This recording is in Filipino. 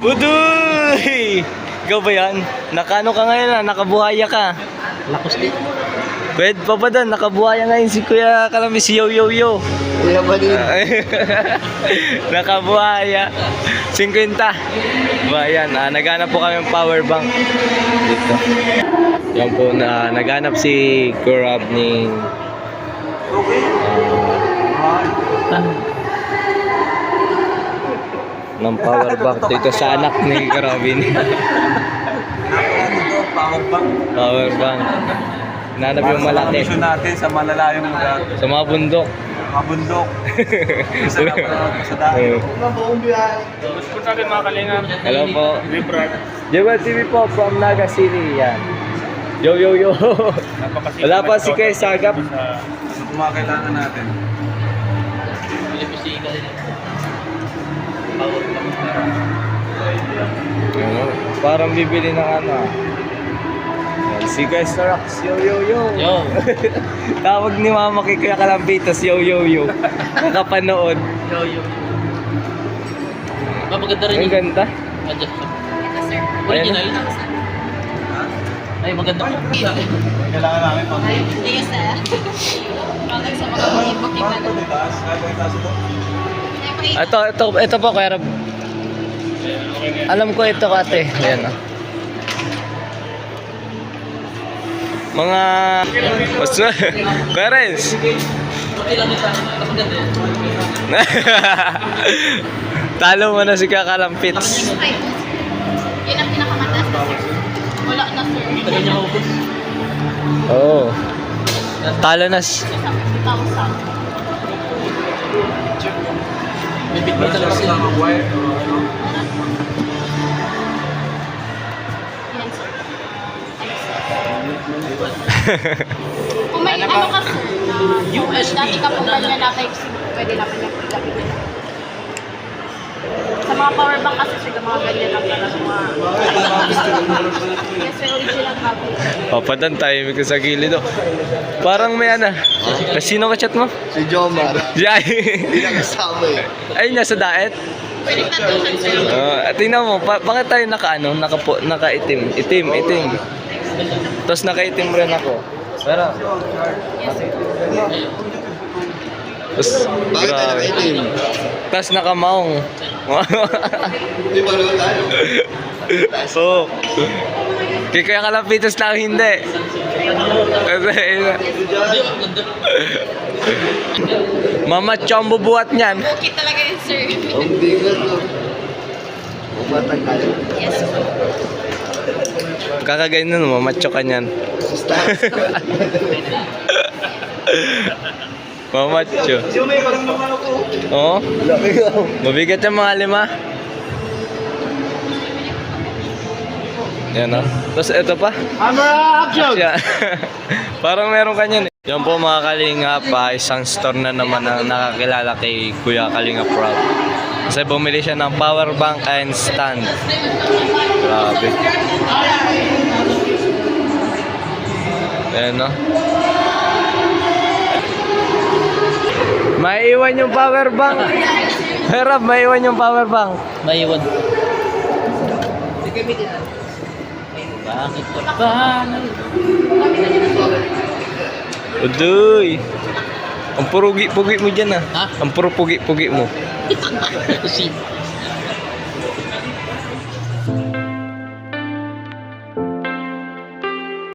Udoy! Ikaw ba yan? Nakano ka ngayon nakabuhaya ka. Lakos din. Pwede pa ba doon? Nakabuhaya ngayon si Kuya Kalami, si Yo Yo Yo. Kuya ba din? Nakabuhaya. 50. Ayan, naghanap po kami ng power bank. Dito. Yan po, naghanap si Kurab ni... ng power bank dito sa anak ni Karabin. Power bank. Power bank. Nanap yung malaki. Mission natin sa malalayong lugar. Sa mga bundok. Mga bundok. Isa na pa sa dahil. Hello po. Jewel TV po from Naga City. Yan. Yo yo yo. Wala pa si Kuya Sagap. Ano mga kailangan natin? Parang bibili ng ano. Yan, si Kuya Sarax. Yo yo yo. Yo. Tawag ni Mama kay Kuya Kalambitas. Yo yo yo. Nakapanood. Yo, yo. Maganda rin Ang yun. ganda. Adjust pa. Original. Ay, maganda po. Kailangan namin pang... Yes, sir. Bagay sa mga booking na lang. Itaas. Kaya itaas ito. Ito po Kuya Rab. Alam ko ito ate. Ayan oh. Mga basta Kuya Renz. Okay lang ito. Maganda yun. Talo mo na si Kuya Kalampits. Yun ang pinakamataas na, sir. Wala na, sir. Tagal niya maubos. Oo. Talo na. Sa 50,000. May bit talaga Just sila. lang ang wire. Ano? Yan, sir. Kung may ano ka, sir, USB. dati ka po ganyan na type C, pwede naman yung gamitin. Sa mga power bank kasi, sir, mga ganyan lang para sa mga... Yes, sir, original copy. Papadan tayo may sa gilid oh. Parang may ano. Sino ka chat mo? Si Jomar. Jai. Hindi na kasama eh. Ay, nasa daet. Pwede ka tusan, sir. Tingnan mo, bakit tayo naka-itim? Itim. Tapos naka-itim rin ako. Pero, tapos, Bakit tayo nakaitim? Tapos nakamaong. Hindi ba naman tayo? Oo. Kaya kaya Kalampitas lang hindi. Kasi, Mama Chombo buhat niyan. Okay talaga yun, sir. Ang bigat to. Umatag tayo. Yes, sir. Kakagayon nun, mamacho ka niyan. Stars. Mamacho. Sino may parang naman ako? Oo. Laki ka. Mabigat yung mga 5. Yan o. Tapos ito pa. Camera action! Siya. Parang meron kanyan eh. Yan po mga Kalingap, isang store na naman ang nakakilala kay Kuya Kalingap Rob. Kasi bumili siya ng power bank and stand. Grabe. Ayan no. Maiiwan yung power bank. Rob, maiiwan yung power bank. Maiwan. Bakit ka ba? Udoy. Ang purugi-pugi mo dyan ah. Ha? Ang purupugi-pugi mo. Si